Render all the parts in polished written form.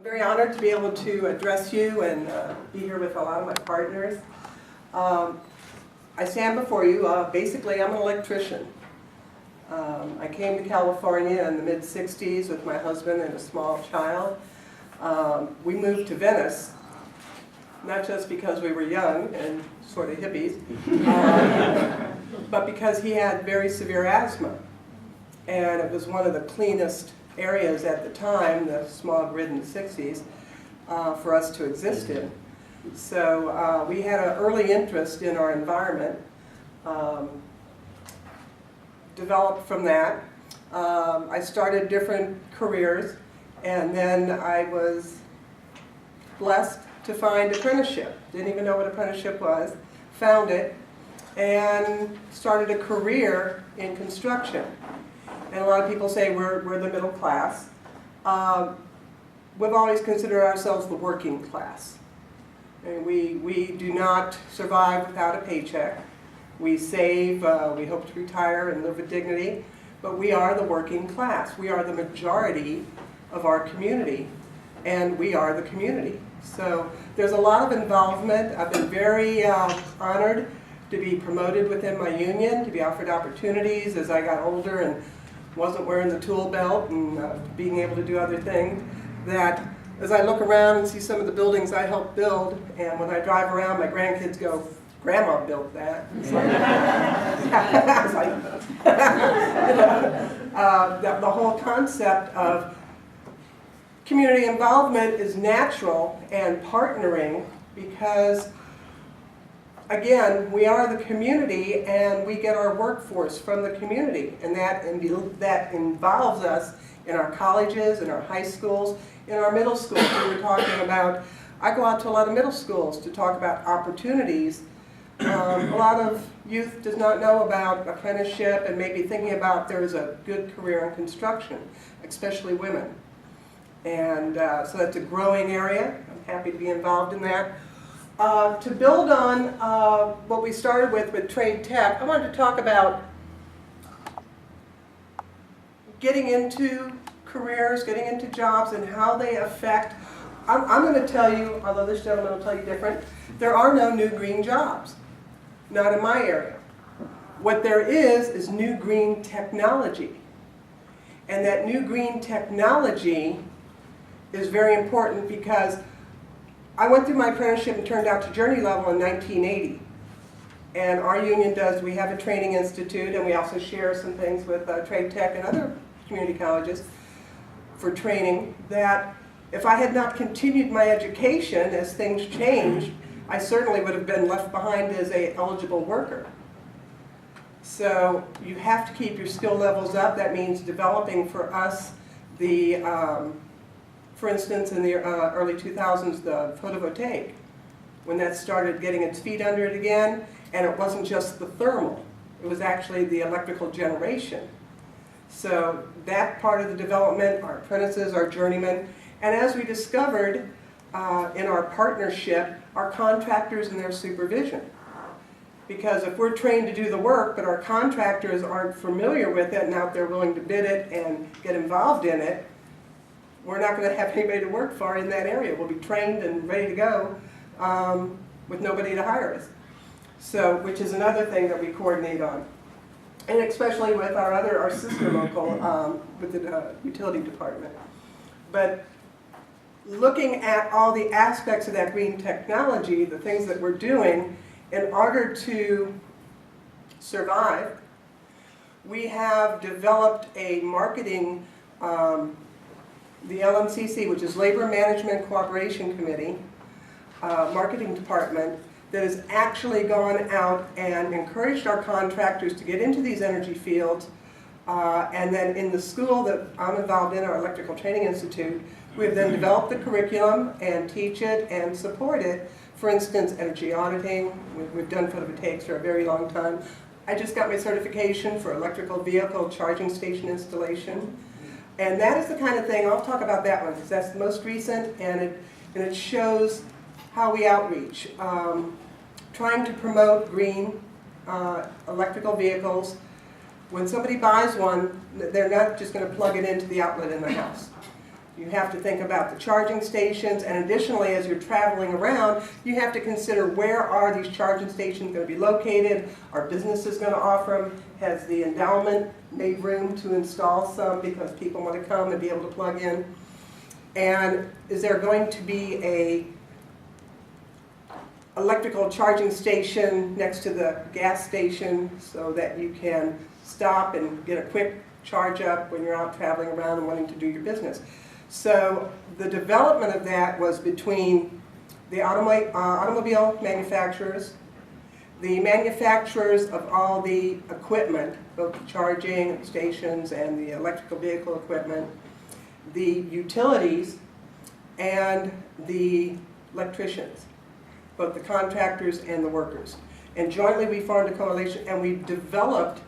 Very honored to be able to address you and be here with a lot of my partners. I stand before you, basically I'm an electrician. I came to California in the mid-60s with my husband and a small child. We moved to Venice, not just because we were young and sort of hippies, but because he had very severe asthma. And it was one of the cleanest areas at the time, the smog-ridden 60s, for us to exist in. So we had an early interest in our environment, developed from that. I started different careers, and then I was blessed to find apprenticeship. Didn't even know what apprenticeship was, found it, and started a career in construction. And a lot of people say we're the middle class. We've always considered ourselves the working class. And we do not survive without a paycheck. We save, we hope to retire and live with dignity, but we are the working class. We are the majority of our community, and we are the community. So there's a lot of involvement. I've been very honored to be promoted within my union, to be offered opportunities as I got older and wasn't wearing the tool belt and being able to do other things, that as I look around and see some of the buildings I helped build, and when I drive around, my grandkids go, "Grandma built that." It's like, it's like the whole concept of community involvement is natural and partnering because, again, we are the community and we get our workforce from the community, and that involves us in our colleges, in our high schools, in our middle schools. We were talking about, I go out to a lot of middle schools to talk about opportunities. A lot of youth does not know about apprenticeship and maybe thinking about there is a good career in construction, especially women. And so that's a growing area. I'm happy to be involved in that. To build on what we started with Trade Tech, I wanted to talk about getting into careers, getting into jobs, and how they affect. I'm going to tell you, although this gentleman will tell you different, there are no new green jobs, not in my area. What there is new green technology. And that new green technology is very important because I went through my apprenticeship and turned out to journey level in 1980. And our union does, we have a training institute, and we also share some things with Trade Tech and other community colleges for training, that if I had not continued my education as things changed, I certainly would have been left behind as an eligible worker. So you have to keep your skill levels up. That means developing for us the for instance, in the early 2000s, the photovoltaic, when that started getting its feet under it again, and it wasn't just the thermal, it was actually the electrical generation. So that part of the development, our apprentices, our journeymen, and as we discovered in our partnership, our contractors and their supervision. Because if we're trained to do the work, but our contractors aren't familiar with it and out there willing to bid it and get involved in it, we're not going to have anybody to work for in that area. We'll be trained and ready to go with nobody to hire us. So, which is another thing that we coordinate on. And especially with our sister local, with the utility department. But looking at all the aspects of that green technology, the things that we're doing, in order to survive, we have developed a marketing the LMCC, which is Labor Management Cooperation Committee, marketing department, that has actually gone out and encouraged our contractors to get into these energy fields. And then in the school that I'm involved in, our Electrical Training Institute, we've then developed the curriculum and teach it and support it. For instance, energy auditing, we've done photovoltaics for a very long time. I just got my certification for electrical vehicle charging station installation. And that is the kind of thing, I'll talk about that one because that's the most recent, and it shows how we outreach. Trying to promote green electrical vehicles. When somebody buys one, they're not just going to plug it into the outlet in the house. You have to think about the charging stations, and additionally, as you're traveling around, you have to consider where are these charging stations going to be located? Are businesses going to offer them? Has the endowment made room to install some because people want to come and be able to plug in? And is there going to be a electrical charging station next to the gas station so that you can stop and get a quick charge up when you're out traveling around and wanting to do your business? So the development of that was between the automobile manufacturers, the manufacturers of all the equipment, both the charging stations and the electrical vehicle equipment, the utilities, and the electricians, both the contractors and the workers. And jointly we formed a coalition, and we developed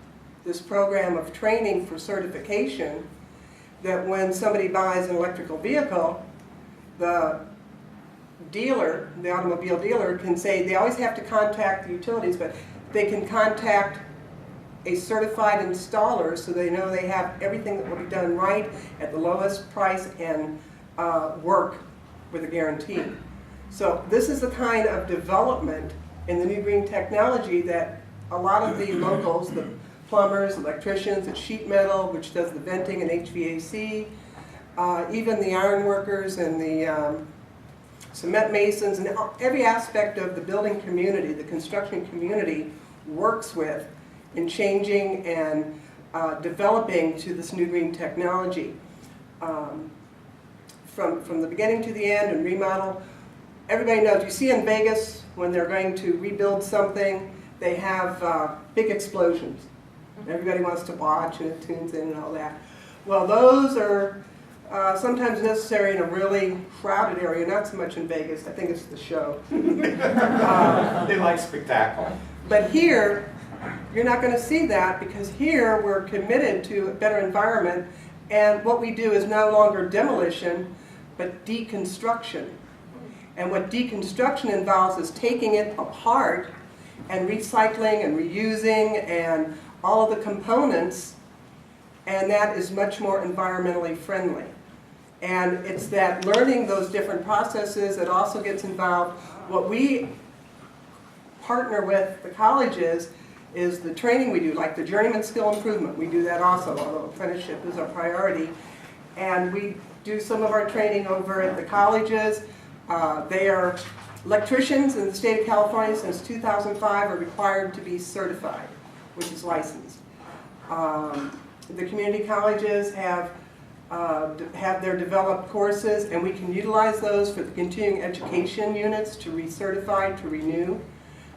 this program of training for certification that when somebody buys an electrical vehicle, the dealer, the automobile dealer, can say they always have to contact the utilities, but they can contact a certified installer so they know they have everything that will be done right at the lowest price and work with a guarantee. So this is the kind of development in the new green technology that a lot of the locals, the plumbers, electricians, and sheet metal, which does the venting and HVAC, even the iron workers and the cement masons, and every aspect of the building community, the construction community, works with in changing and developing to this new green technology. From the beginning to the end and remodel, everybody knows, you see in Vegas when they're going to rebuild something, they have big explosions. Everybody wants to watch and it tunes in and all that. Well, those are sometimes necessary in a really crowded area, not so much in Vegas. I think it's the show. They like spectacle. But here, you're not going to see that because here we're committed to a better environment, and what we do is no longer demolition, but deconstruction. And what deconstruction involves is taking it apart and recycling and reusing and all of the components, and that is much more environmentally friendly. And it's that learning those different processes that also gets involved. What we partner with the colleges is the training we do, like the journeyman skill improvement. We do that also, although apprenticeship is our priority. And we do some of our training over at the colleges. They are electricians in the state of California since 2005 are required to be certified, which is licensed. The community colleges have their developed courses, and we can utilize those for the continuing education units to recertify, to renew,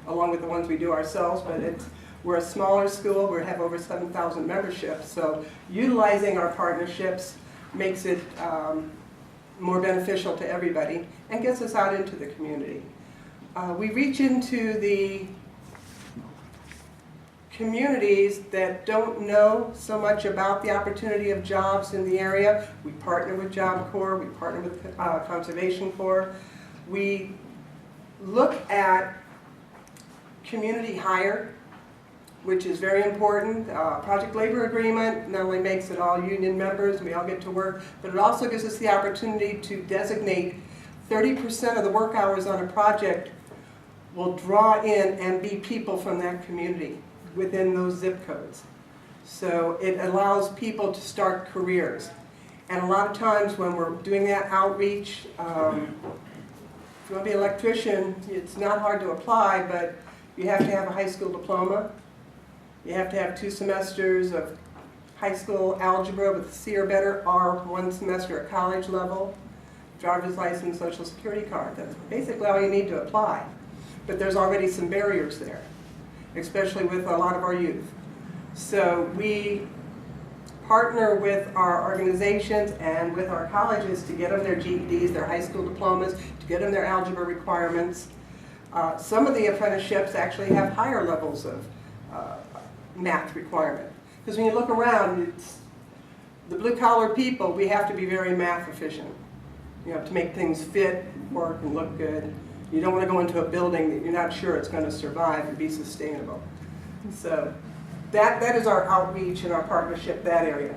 along with the ones we do ourselves. But we're a smaller school. We have over 7,000 memberships, so utilizing our partnerships makes it more beneficial to everybody and gets us out into the community. We reach into the communities that don't know so much about the opportunity of jobs in the area. We partner with Job Corps, we partner with Conservation Corps. We look at community hire, which is very important. Project labor agreement not only makes it all union members and we all get to work, but it also gives us the opportunity to designate 30% of the work hours on a project will draw in and be people from that community within those zip codes. So it allows people to start careers. And a lot of times when we're doing that outreach, if you want to be an electrician, it's not hard to apply, but you have to have a high school diploma. You have to have 2 semesters of high school algebra with C or better, or 1 semester at college level, driver's license, social security card. That's basically all you need to apply. But there's already some barriers there, especially with a lot of our youth. So we partner with our organizations and with our colleges to get them their GEDs, their high school diplomas, to get them their algebra requirements. Some of the apprenticeships actually have higher levels of math requirement. Because when you look around, the blue-collar people, we have to be very math efficient. You have to make things fit, work, and look good. You don't want to go into a building that you're not sure it's going to survive and be sustainable. So that is our outreach and our partnership, that area.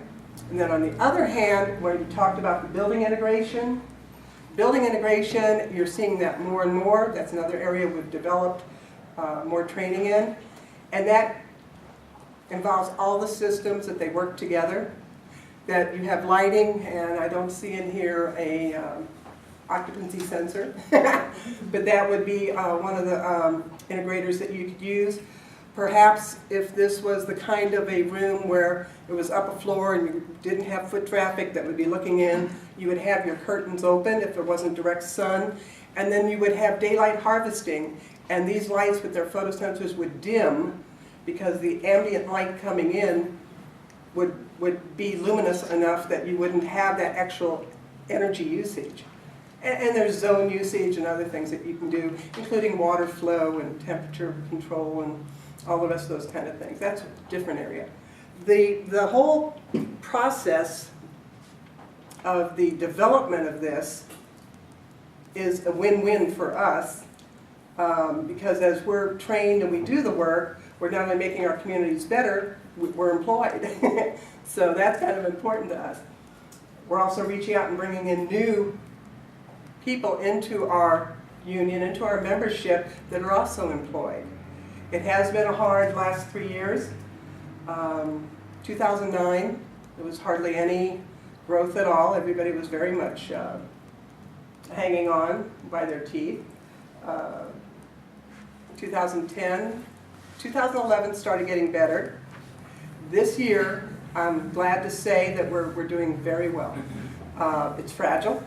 And then on the other hand, where you talked about the building integration, you're seeing that more and more. That's another area we've developed more training in. And that involves all the systems that they work together. That you have lighting, and I don't see in here a occupancy sensor, but that would be one of the integrators that you could use. Perhaps if this was the kind of a room where it was up a floor and you didn't have foot traffic that would be looking in, you would have your curtains open if there wasn't direct sun, and then you would have daylight harvesting, and these lights with their photosensors would dim because the ambient light coming in would be luminous enough that you wouldn't have that actual energy usage. And there's zone usage and other things that you can do, including water flow and temperature control and all the rest of those kind of things. That's a different area. The whole process of the development of this is a win-win for us because as we're trained and we do the work, we're not only making our communities better, we're employed. So that's kind of important to us. We're also reaching out and bringing in new people into our union, into our membership that are also employed. It has been a hard last 3 years. 2009, there was hardly any growth at all. Everybody was very much hanging on by their teeth. 2010, 2011 started getting better. This year, I'm glad to say that we're doing very well. It's fragile,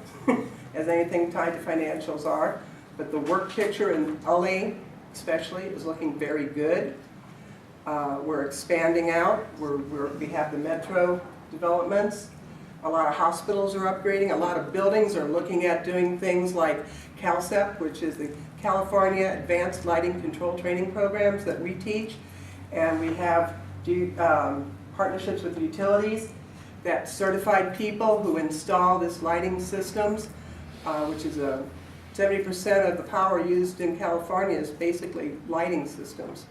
as anything tied to financials are, but the work picture in LA especially is looking very good. We're expanding out. We have the metro developments. A lot of hospitals are upgrading. A lot of buildings are looking at doing things like CalCEP, which is the California Advanced Lighting Control Training Programs that we teach. And we have partnerships with utilities that certified people who install this lighting systems, which is 70% of the power used in California is basically lighting systems,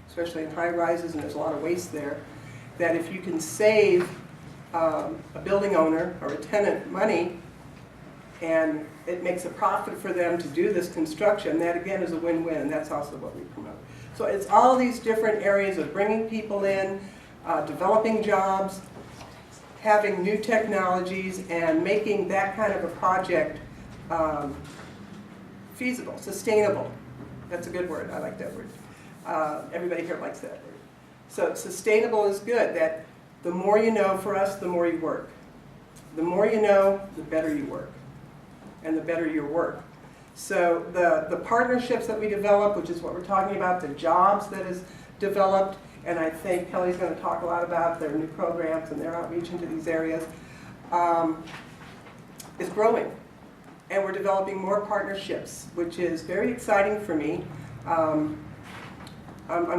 especially in high rises, and there's a lot of waste there. That if you can save a building owner or a tenant money, and it makes a profit for them to do this construction, that again is a win-win, and that's also what we promote. So it's all these different areas of bringing people in, developing jobs, having new technologies, and making that kind of a project feasible, sustainable. That's a good word, I like that word. Everybody here likes that word. So sustainable is good, that the more you know for us, the more you work. The more you know, the better you work, and the better your work. So the partnerships that we develop, which is what we're talking about, the jobs that is developed, and I think Kelly's going to talk a lot about their new programs and their outreach into these areas, is growing. And we're developing more partnerships, which is very exciting for me. I'm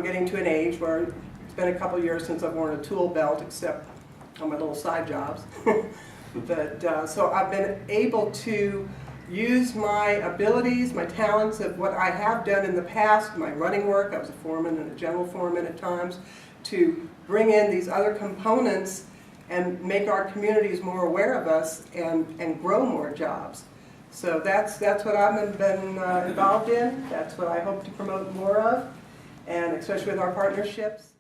getting to an age where it's been a couple years since I've worn a tool belt, except on my little side jobs. But, so I've been able to use my abilities, my talents of what I have done in the past, my running work, I was a foreman and a general foreman at times, to bring in these other components and make our communities more aware of us and grow more jobs. So that's what I've been involved in. That's what I hope to promote more of, and especially with our partnerships.